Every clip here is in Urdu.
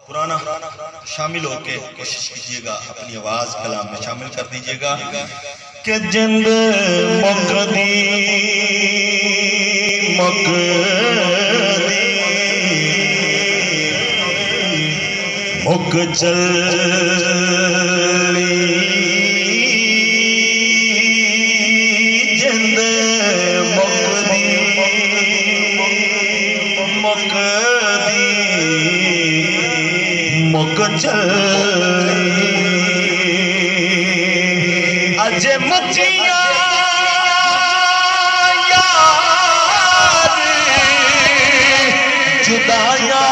پرانا شامل ہو کے کوشش کیجئے گا اپنی آواز کلام میں شامل کر دیجئے گا کہ جند مقدی مک چلی جند مقدی مک چلی اج مچیاں یار جدائیاں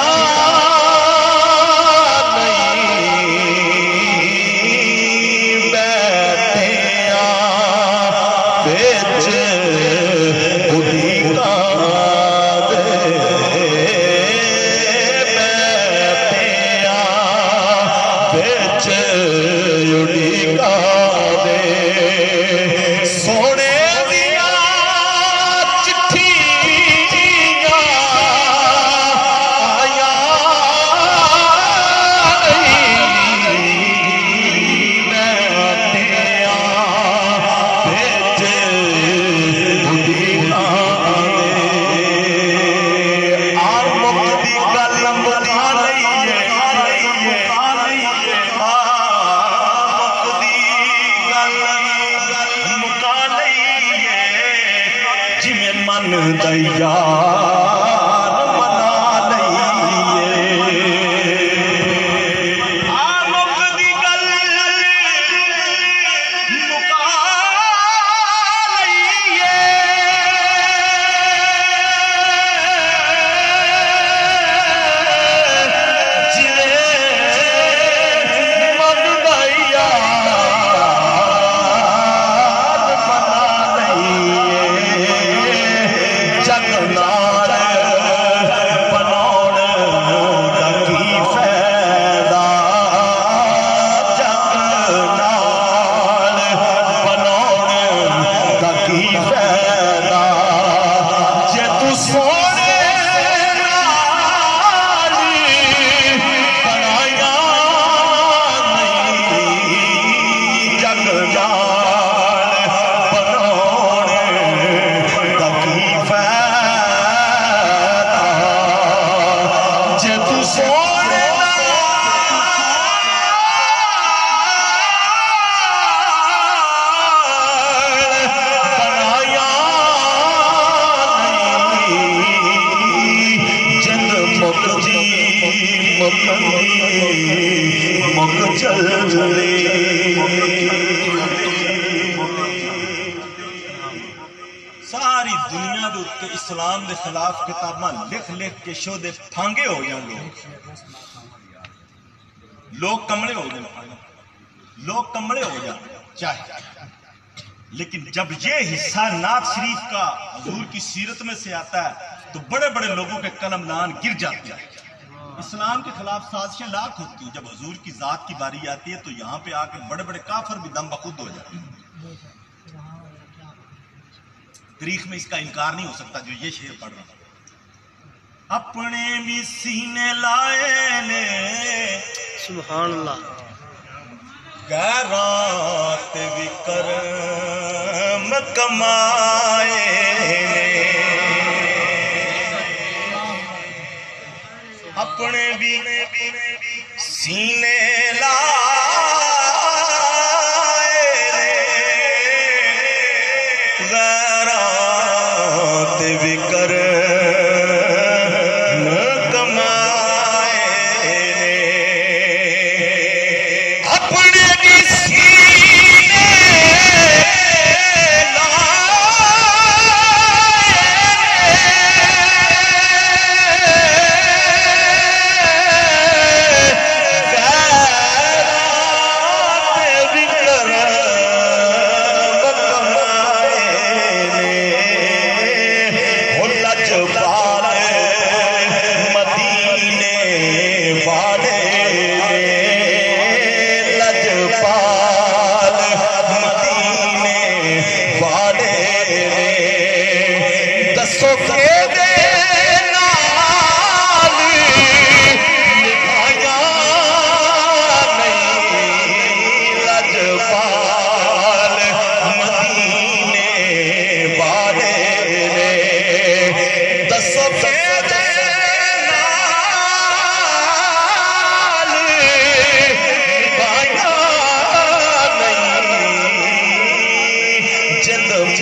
ساری دنیا دے اتے اسلام دے خلاف کتاباں لکھ لکھ کے شو دے پھانگے ہو جائیں لوگ کمڑے ہو جائیں چاہے لیکن جب یہ حصہ نعت شریف کا حضور کی سیرت میں سے آتا ہے تو بڑے بڑے لوگوں کے قلم دان گر جاتے ہیں اسلام کے خلاف سازشیں لاکھ ہوتی ہیں جب حضور کی ذات کی باری آتی ہے تو یہاں پہ آ کے بڑے بڑے کافر بھی دم بخود ہو جاتے ہیں تاریخ میں اس کا انکار نہیں ہو سکتا جو یہ شعر پڑھ رہا ہوں اپنے بھی سینے لائے نے سبحان اللہ غیرات بھی کرم کمائے نے اپنے بھی سینے لائے غیرات بھی کرم کمائے اپنے بھی سینے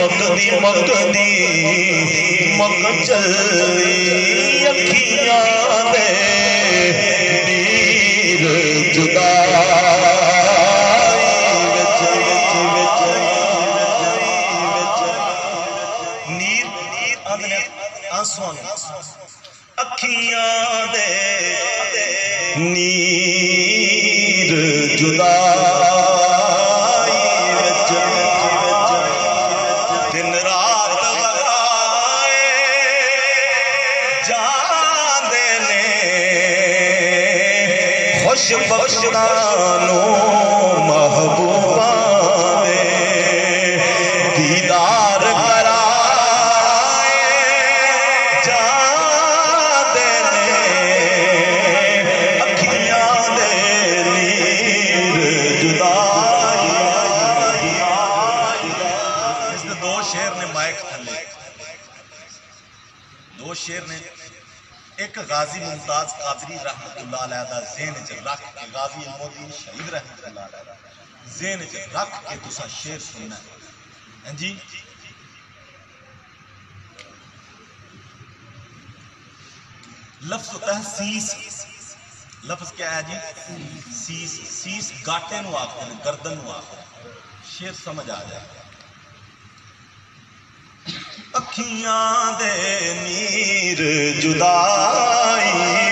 مکدی مکدی مک چلوی اکھیاں دے نیر جدائی وچ نیر آندنے آنسوان اکھیاں دے نیر جدائی وچ دن رات وغائے جاندے نے خوش بخشانوں محبوباں دے دیدار کرائے جاندے نے اکھیاں دے نیر جدائی اس نے دو شعر نے مائک تھلے دو شعر نے ایک غازی ممتاز قادری رحمت اللہ علیہ دا ذہن چ رکھ کے غازی المدین شہید رحمت اللہ علیہ دا ذہن چ رکھ کے تسا شعر سننا ہے ہاں جی لفظ تحسیس لفظ کیا ہے جی سیس سیس گاٹے نو آخر گردن نو آخر شعر سمجھ آ جائے اکھیاں دے نیر جدائی